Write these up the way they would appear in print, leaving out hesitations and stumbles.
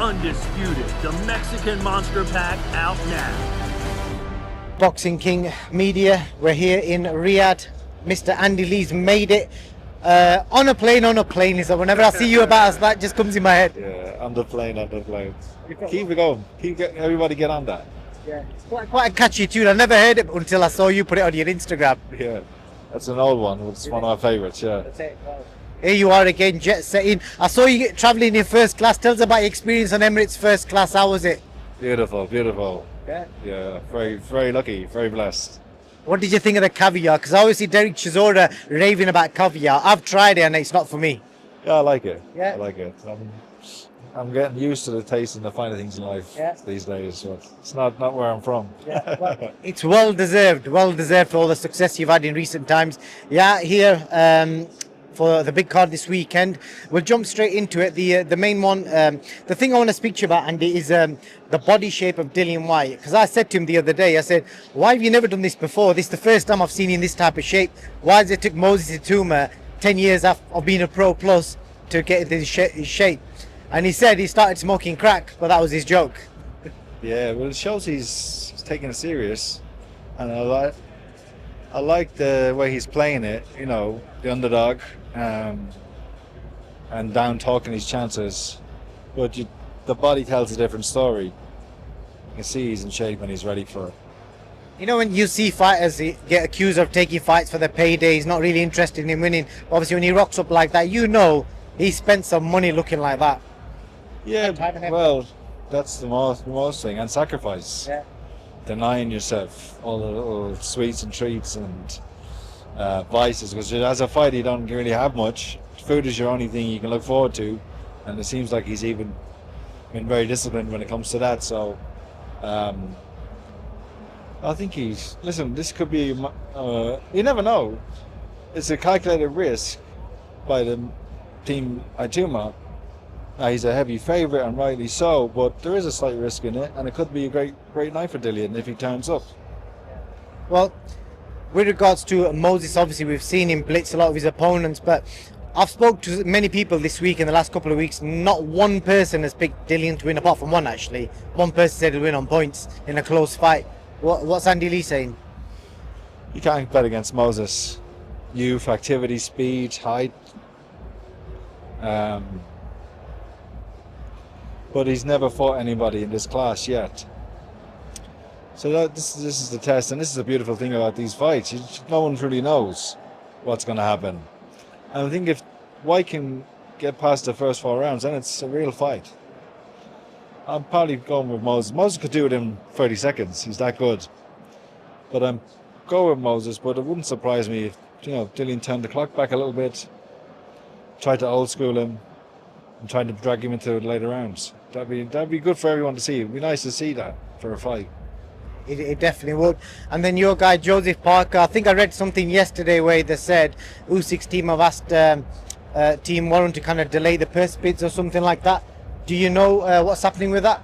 Undisputed, the Mexican Monster Pack out now. Boxing King Media, we're here in Riyadh. Mr. Andy Lee's made it. On a plane, is that whenever I see you about us, that just comes in my head. Yeah, on the plane. Keep it going. Everybody get on that. Yeah, it's quite a catchy tune. I never heard it until I saw you put it on your Instagram. Yeah, that's an old one. It's one of my favourites, yeah. That's it. Wow. Here you are again, jet setting. I saw you travelling in first class. Tell us about your experience on Emirates first class. How was it? Beautiful. Yeah. Yeah, very lucky, very blessed. What did you think of the caviar? Because I always see Derek Chisora raving about caviar. I've tried it and it's not for me. Yeah, I like it. Yeah. I like it. I'm getting used to the taste and the finer things in life these days. But it's not where I'm from. Yeah, well, it's well deserved for all the success you've had in recent times. Yeah, here for the big card this weekend. We'll jump straight into it. The main one, the thing I want to speak to you about, Andy, is the body shape of Dillian Whyte. Because I said to him the other day, I said, why have you never done this before? This is the first time I've seen you in this type of shape. Why has it took Moses ITAUMA 10 years of being a pro plus to get into his shape? And he said he started smoking crack, but that was his joke. Yeah, well, it shows he's taking it serious, and I like the way he's playing it. You know, the underdog, and down talking his chances, but the body tells a different story. You can see he's in shape and he's ready for it. You know, when you see fighters get accused of taking fights for their payday, he's not really interested in winning. Obviously, when he rocks up like that, you know he spent some money looking like that. Yeah, well, that's the most thing, and sacrifice. Yeah. Denying yourself all the little sweets and treats and vices, because as a fighter you don't really have much. Food is your only thing you can look forward to, and it seems like he's even been very disciplined when it comes to that. So I think this could be, you never know. It's a calculated risk by the team ITAUMA. He's a heavy favourite, and rightly so, but there is a slight risk in it, and it could be a great night for Dillian if he turns up. Well, with regards to Moses, obviously we've seen him blitz a lot of his opponents, but I've spoke to many people this week, in the last couple of weeks. Not one person has picked Dillian to win, apart from one actually. One person said he'll win on points in a close fight. What's Andy Lee saying? You can't bet against Moses. Youth, activity, speed, height. But he's never fought anybody in this class yet. So this is the test, and this is the beautiful thing about these fights. No one really knows what's going to happen. And I think if Whyte can get past the first 4 rounds, then it's a real fight. I'm probably going with Moses. Moses could do it in 30 seconds. He's that good. But I'm going with Moses, but it wouldn't surprise me if Dillian turned the clock back a little bit, tried to old school him, and tried to drag him into the later rounds. That'd be good for everyone to see. It'd be nice to see that for a fight. It definitely would. And then your guy Joseph Parker, I think I read something yesterday where they said USYK's team have asked Team Warren to kind of delay the purse bids or something like that. Do you know what's happening with that?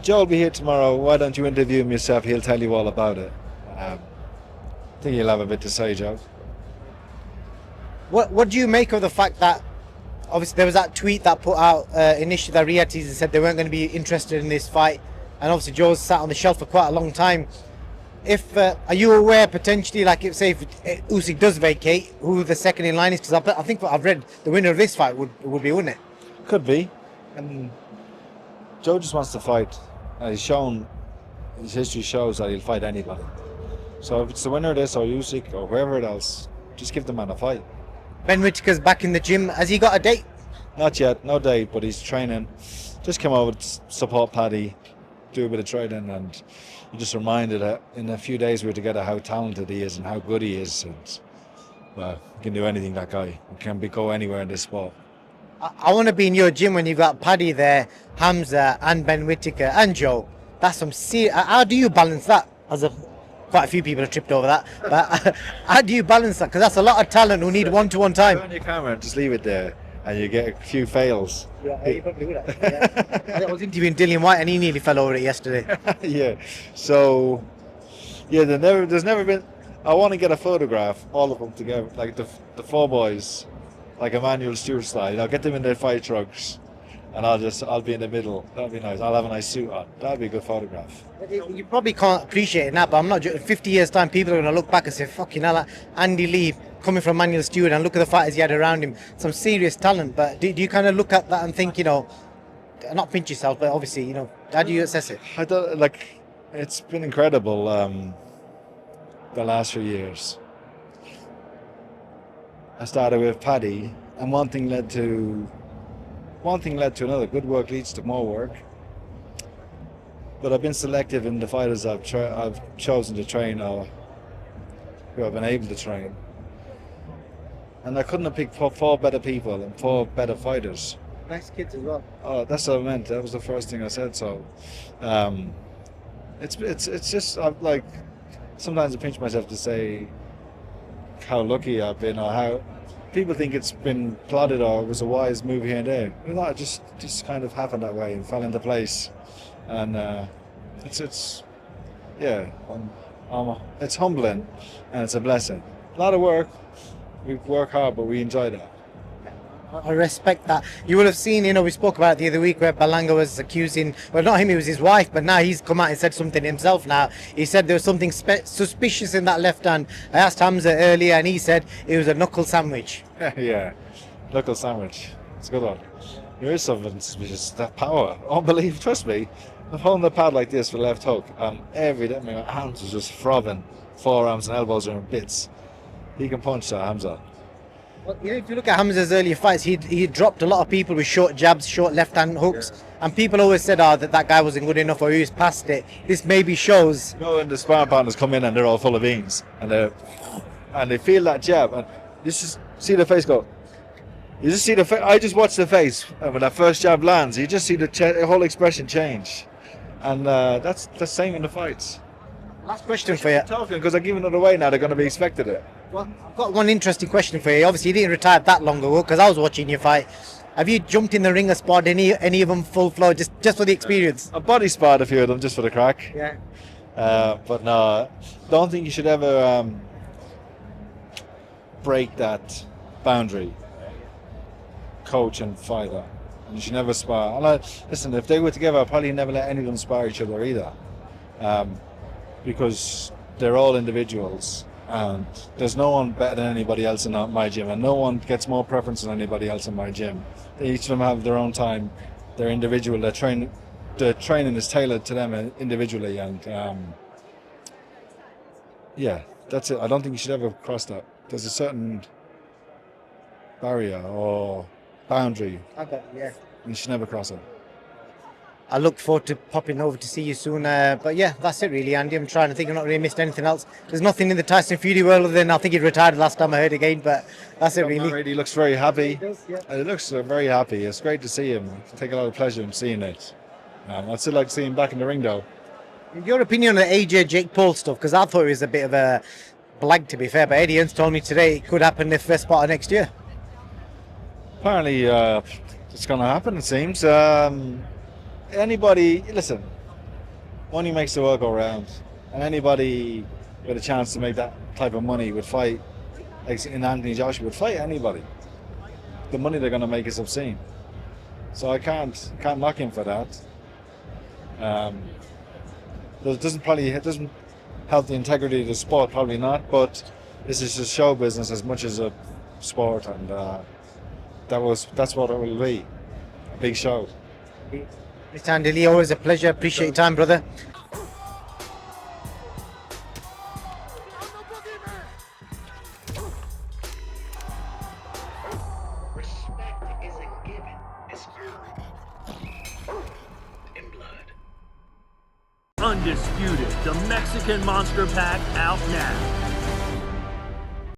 Joe will be here tomorrow. Why don't you interview him yourself? He'll tell you all about it. I think he'll have a bit to say, Joe. What do you make of the fact that obviously there was that tweet that put out initially that Riyadh teasers said they weren't going to be interested in this fight, and obviously Joe's sat on the shelf for quite a long time. If are you aware potentially, like if Usyk does vacate, who the second in line is? Because I think I've read the winner of this fight would be, wouldn't it? Could be. And Joe just wants to fight. He's shown, his history shows that he'll fight anybody. So if it's the winner of this or Usyk or whoever else, just give the man a fight. Ben Whittaker's back in the gym. Has he got a date? Not yet, no date, but he's training. Just come over to support Paddy, do a bit of training, and you just reminded that in a few days we're together how talented he is and how good he is. And well, he can do anything, that guy. He can go anywhere in this sport. I want to be in your gym when you've got Paddy there, Hamza and Ben Whittaker and Joe. That's some serious. How do you balance that? Quite a few people have tripped over that, but how do you balance that? Because that's a lot of talent who need one-to-one time. Turn your camera and just leave it there, and you get a few fails. Yeah, you probably would. Yeah. I was interviewing Dillian Whyte, and he nearly fell over it yesterday. Yeah. So, yeah, there's never been. I want to get a photograph, all of them together, like the four boys, like Emmanuel Stewart style. Get them in their fight trucks, and I'll be in the middle. That'll be nice. I'll have a nice suit on. That'll be a good photograph. You probably can't appreciate it now, but I'm not joking. 50 years time, people are going to look back and say, fucking hell, Andy Lee coming from Manuel Stewart, and look at the fighters he had around him. Some serious talent. But do you kind of look at that and think, not pinch yourself, but obviously, how do you assess it? I don't it's been incredible the last few years. I started with Paddy, and one thing led to another. Good work leads to more work. But I've been selective in the fighters I've chosen to train, or who I've been able to train. And I couldn't have picked four better people and 4 better fighters. Nice kids as well. Oh, that's what I meant. That was the first thing I said. So, it's just sometimes I pinch myself to say how lucky I've been, or how people think it's been plotted or it was a wise move here and there. No, it just kind of happened that way and fell into place, and it's humbling and it's a blessing. A lot of work. We work hard, but we enjoy that. I respect that. You will have seen, we spoke about it the other week where Balanga was accusing, well, not him, it was his wife, but now he's come out and said something himself now. He said there was something suspicious in that left hand. I asked Hamza earlier and he said it was a knuckle sandwich. Yeah, knuckle sandwich. It's a good one. There is something suspicious. That power, unbelievable. Trust me, I'm holding the pad like this for left hook, and every day my hands are just throbbing. Forearms and elbows are in bits. He can punch that, Hamza. Well, if you look at Hamza's earlier fights, he dropped a lot of people with short jabs, short left-hand hooks, and people always said, that guy wasn't good enough or he was past it. This maybe shows. When the sparring partners come in and they're all full of beans, and they feel that jab, and you just see the face go. You just see the face. I just watch the face, and when that first jab lands, you just see the whole expression change, and that's the same in the fights. Last question for you. Talking because they're giving it away now. They're going to be expected it. Well, I've got one interesting question for you. Obviously, you didn't retire that long ago because I was watching your fight. Have you jumped in the ring or sparred any of them full flow just for the experience? I body sparred a few of them just for the crack. Yeah. But no, don't think you should ever break that boundary. Coach and fighter. And you should never spar. And listen, if they were together, I'd probably never let any of them spar each other either. Because they're all individuals, and there's no one better than anybody else in my gym, and no one gets more preference than anybody else in my gym. Each of them have their own time. They're individual. The training is tailored to them individually, and that's it. I don't think you should ever cross that. There's a certain barrier or boundary. Okay, yeah. You should never cross it. I look forward to popping over to see you soon. But yeah, that's it really, Andy. I'm trying to think. I've not really missed anything else. There's nothing in the Tyson Fury world other than I think he retired last time I heard again. But that's it really. He looks very happy. He does, yeah. He looks very happy. It's great to see him. I take a lot of pleasure in seeing it. I'd still like to see him back in the ring though. Your opinion on the AJ Jake Paul stuff? Because I thought it was a bit of a blag to be fair. But Eddie Hearns told me today it could happen the first part of next year. Apparently, it's going to happen. It seems. Anybody, listen, money makes the world go round, and anybody with a chance to make that type of money would fight, like in Anthony Joshua, would fight anybody. The money they're going to make is obscene, so I can't knock him for that. It doesn't help the integrity of the sport, probably not, but this is just show business as much as a sport, and that's what it will be, a big show. Mr. Andy Lee, always a pleasure. Appreciate your time, brother. Respect isn't given, it's earned in blood. Undisputed, the Mexican Monster Pack out now.